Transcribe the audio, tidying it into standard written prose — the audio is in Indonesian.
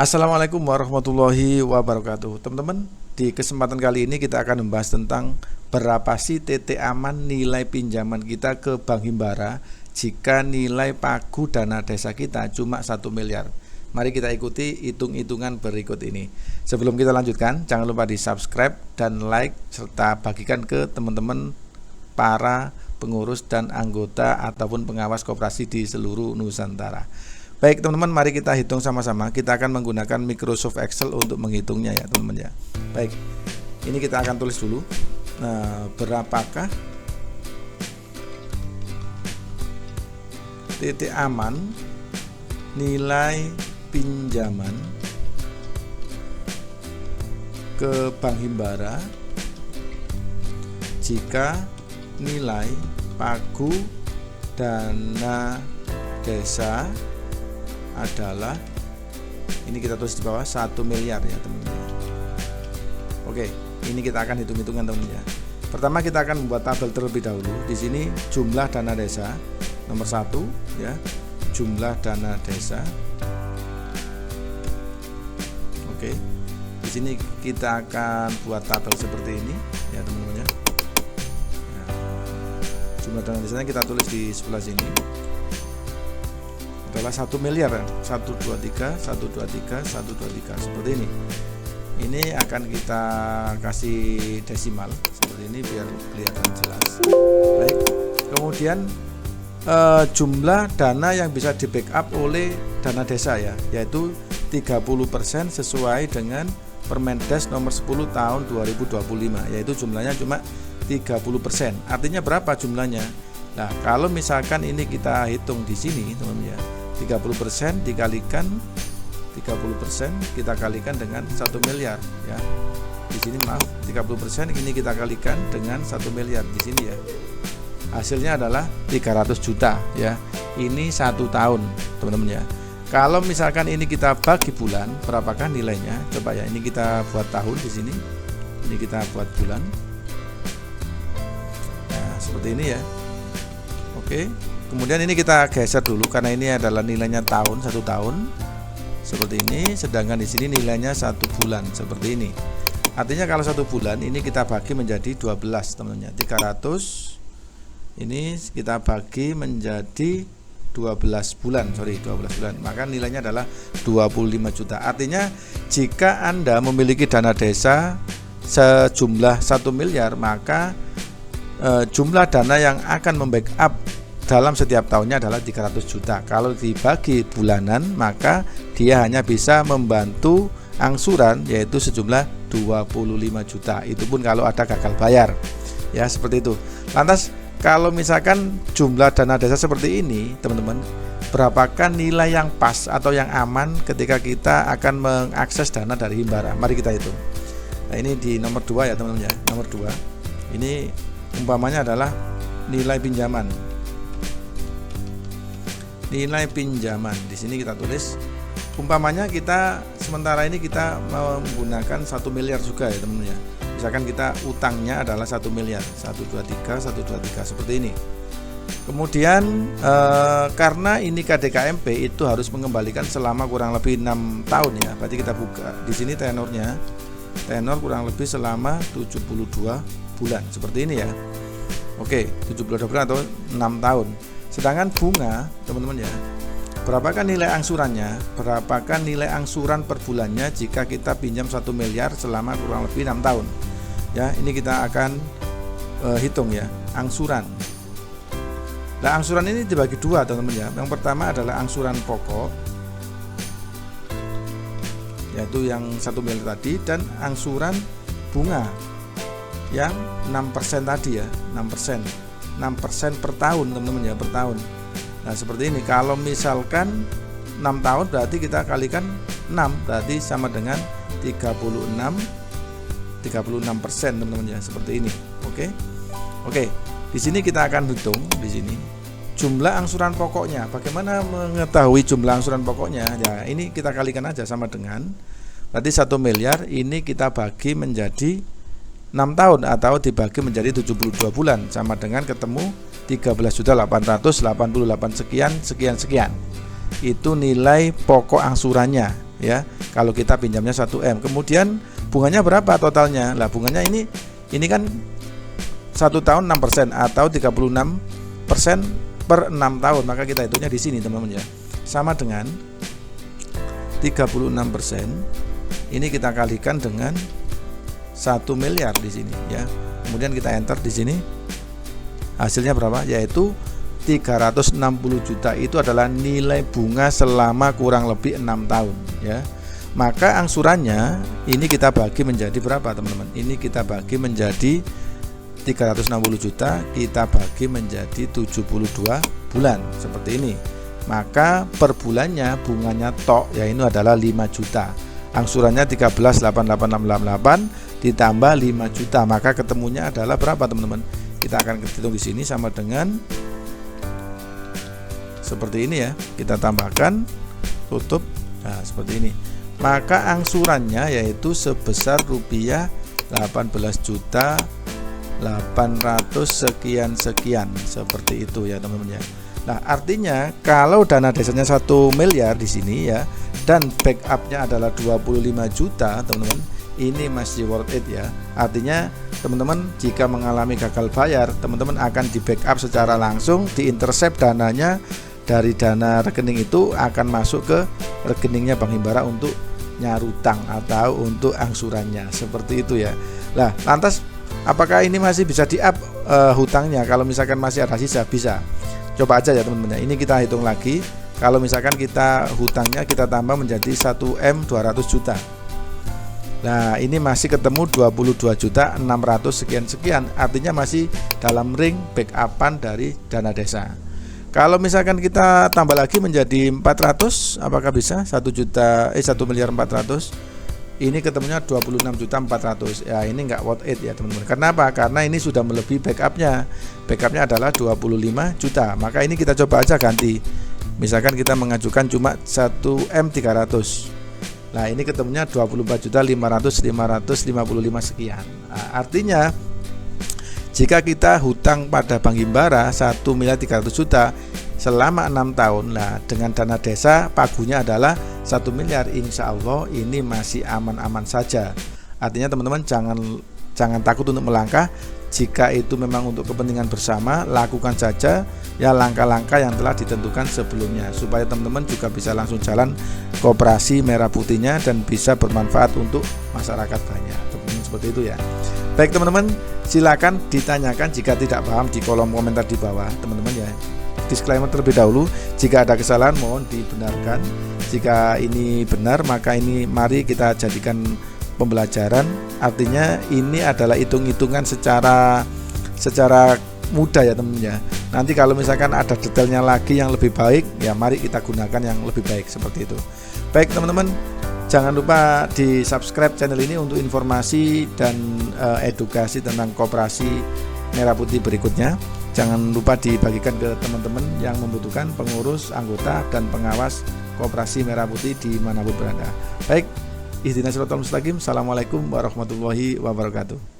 Assalamualaikum warahmatullahi wabarakatuh. Teman-teman, di kesempatan kali ini kita akan membahas tentang berapa sih TT aman nilai pinjaman kita ke Bank Himbara jika nilai pagu dana desa kita cuma 1 miliar. Mari kita ikuti hitung-hitungan berikut ini. Sebelum kita lanjutkan, jangan lupa di subscribe dan like serta bagikan ke teman-teman para pengurus dan anggota ataupun pengawas koperasi di seluruh Nusantara. Baik teman-teman, mari kita hitung sama-sama. Kita akan menggunakan Microsoft Excel untuk menghitungnya ya teman-teman ya. Baik, ini kita akan tulis dulu. Nah, berapakah TT aman nilai pinjaman ke Bank Himbara jika nilai pagu dana desa adalah, ini kita tulis di bawah 1 miliar ya teman-teman. Oke, ini kita akan hitung-hitungan teman-teman ya. Pertama kita akan membuat tabel terlebih dahulu. Di sini jumlah dana desa nomor 1 ya, jumlah dana desa. Oke, di sini kita akan buat tabel seperti ini ya teman-teman ya. Jumlah dana desanya kita tulis di sebelah sini adalah 1 miliar, 123, 123, 123 seperti ini. Ini akan kita kasih desimal seperti ini biar kelihatan jelas. Baik, kemudian jumlah dana yang bisa di backup oleh dana desa ya, yaitu 30% sesuai dengan Permendes nomor 10 tahun 2025, yaitu jumlahnya cuma 30%. Artinya berapa jumlahnya? Nah, kalau misalkan ini kita hitung di sini teman-teman ya, 30% dikalikan 30% kita kalikan dengan 1 miliar ya. Di sini maaf, 30% ini kita kalikan dengan 1 miliar di sini ya. Hasilnya adalah 300 juta ya. Ini 1 tahun, teman-teman ya. Kalau misalkan ini kita bagi bulan, berapakah nilainya? Coba ya, ini kita buat tahun di sini. Ini kita buat bulan. Nah, seperti ini ya. Oke. Kemudian ini kita geser dulu karena ini adalah nilainya tahun, 1 tahun seperti ini, sedangkan di sini nilainya 1 bulan seperti ini. Artinya kalau 1 bulan ini kita bagi menjadi 12 teman-teman. 300 ini kita bagi menjadi 12 bulan, 12 bulan. Maka nilainya adalah 25 juta. Artinya jika Anda memiliki dana desa sejumlah 1 miliar, maka jumlah dana yang akan membackup dalam setiap tahunnya adalah 300 juta. Kalau dibagi bulanan, maka dia hanya bisa membantu angsuran yaitu sejumlah 25 juta. Itu pun kalau ada gagal bayar. Ya, seperti itu. Lantas kalau misalkan jumlah dana desa seperti ini, teman-teman, berapakah nilai yang pas atau yang aman ketika kita akan mengakses dana dari Himbara? Mari kita hitung. Nah, ini di nomor 2 ya, teman-teman ya. Nomor 2. Ini umpamanya adalah nilai pinjaman. Nilai pinjaman di sini kita tulis, umpamanya kita sementara ini kita menggunakan 1 miliar juga ya teman-teman ya. Misalkan kita utangnya adalah 1 miliar, 123, 123 seperti ini. Kemudian karena ini KDKMP itu harus mengembalikan selama kurang lebih 6 tahun ya. Berarti kita buka di sini tenornya, tenor kurang lebih selama 72 bulan seperti ini ya. Oke, 72 bulan atau 6 tahun. Sedangkan bunga, teman-teman ya, berapakah nilai angsurannya? Berapakah nilai angsuran per bulannya jika kita pinjam 1 miliar selama kurang lebih 6 tahun? Ya, ini kita akan hitung ya, angsuran. Nah, angsuran ini dibagi 2, teman-teman ya. Yang pertama adalah angsuran pokok, yaitu yang 1 miliar tadi, dan angsuran bunga yang 6% tadi ya, 6%. 6% per tahun teman-teman ya, per tahun. Nah seperti ini, kalau misalkan 6 tahun berarti kita kalikan 6, berarti sama dengan 36% teman-teman ya, seperti ini. Oke, di sini kita akan hitung di sini jumlah angsuran pokoknya. Bagaimana mengetahui jumlah angsuran pokoknya? Ya ini kita kalikan aja sama dengan, berarti 1 miliar ini kita bagi menjadi 6 tahun atau dibagi menjadi 72 bulan sama dengan ketemu 13.888 sekian. Itu nilai pokok angsurannya ya. kalau kita pinjamnya 1M. Kemudian bunganya berapa totalnya? Lah bunganya ini kan 1 tahun 6% atau 36% per 6 tahun. Maka kita hitungnya di sini teman-teman ya. Sama dengan 36%. Ini kita kalikan dengan 1 miliar di sini ya. Kemudian kita enter di sini. Hasilnya berapa? Yaitu 360 juta. Itu adalah nilai bunga selama kurang lebih 6 tahun ya. Maka angsurannya ini kita bagi menjadi berapa teman-teman? Ini kita bagi menjadi 360 juta, kita bagi menjadi 72 bulan seperti ini. Maka per bulannya bunganya tok ya ini adalah 5 juta. Angsurannya 13,8888 ditambah 5 juta, maka ketemunya adalah berapa teman-teman? Kita akan hitung di sini sama dengan seperti ini ya. Kita tambahkan, tutup. Nah, seperti ini. Maka angsurannya yaitu sebesar rupiah 18 juta 800 sekian seperti itu ya teman-teman ya. Nah, artinya kalau dana desanya 1 miliar di sini ya dan backupnya adalah 25 juta teman-teman, ini masih worth it ya. Artinya teman-teman jika mengalami gagal bayar, teman-teman akan di backup secara langsung, diintercept dananya dari dana rekening itu akan masuk ke rekeningnya Bank Himbara untuk nyarutang atau untuk angsurannya seperti itu ya. Lah, lantas apakah ini masih bisa di-up hutangnya? Kalau misalkan masih ada sisa, bisa. Coba aja ya teman-teman. Ini kita hitung lagi. Kalau misalkan kita hutangnya kita tambah menjadi 1M 200 juta. Nah, ini masih ketemu 22 juta 600 sekian. Artinya masih dalam ring backupan dari dana desa. Kalau misalkan kita tambah lagi menjadi 400, apakah bisa? 1 miliar 400. Ini ketemunya 26 juta 400. Ya, ini enggak worth it ya teman-teman. Kenapa? Karena ini sudah melebihi backupnya. Backupnya adalah 25 juta. Maka ini kita coba aja ganti. Misalkan kita mengajukan cuma 1M 300. Nah, ini ketemunya 24 juta 555 sekian. Nah, artinya jika kita hutang pada Bank Himbara 1 miliar 300 juta selama 6 tahun, nah dengan dana desa pagunya adalah 1 miliar, insya Allah ini masih aman-aman saja. Artinya teman-teman jangan takut untuk melangkah. Jika itu memang untuk kepentingan bersama, lakukan saja ya langkah-langkah yang telah ditentukan sebelumnya, supaya teman-teman juga bisa langsung jalan koperasi merah putihnya dan bisa bermanfaat untuk masyarakat banyak. Teman-teman seperti itu ya. Baik teman-teman, silakan ditanyakan jika tidak paham di kolom komentar di bawah teman-teman ya. Disclaimer terlebih dahulu, jika ada kesalahan mohon dibenarkan. Jika ini benar maka ini mari kita jadikan pembelajaran. Artinya ini adalah hitung-hitungan secara mudah ya teman-teman ya. Nanti kalau misalkan ada detailnya lagi yang lebih baik ya mari kita gunakan yang lebih baik seperti itu. Baik teman-teman, jangan lupa di subscribe channel ini untuk informasi dan edukasi tentang koperasi merah putih berikutnya. Jangan lupa dibagikan ke teman-teman yang membutuhkan, pengurus, anggota, dan pengawas koperasi merah putih dimanapun berada. Baik, ihdinas siratal mustaqim. Assalamualaikum warahmatullahi wabarakatuh.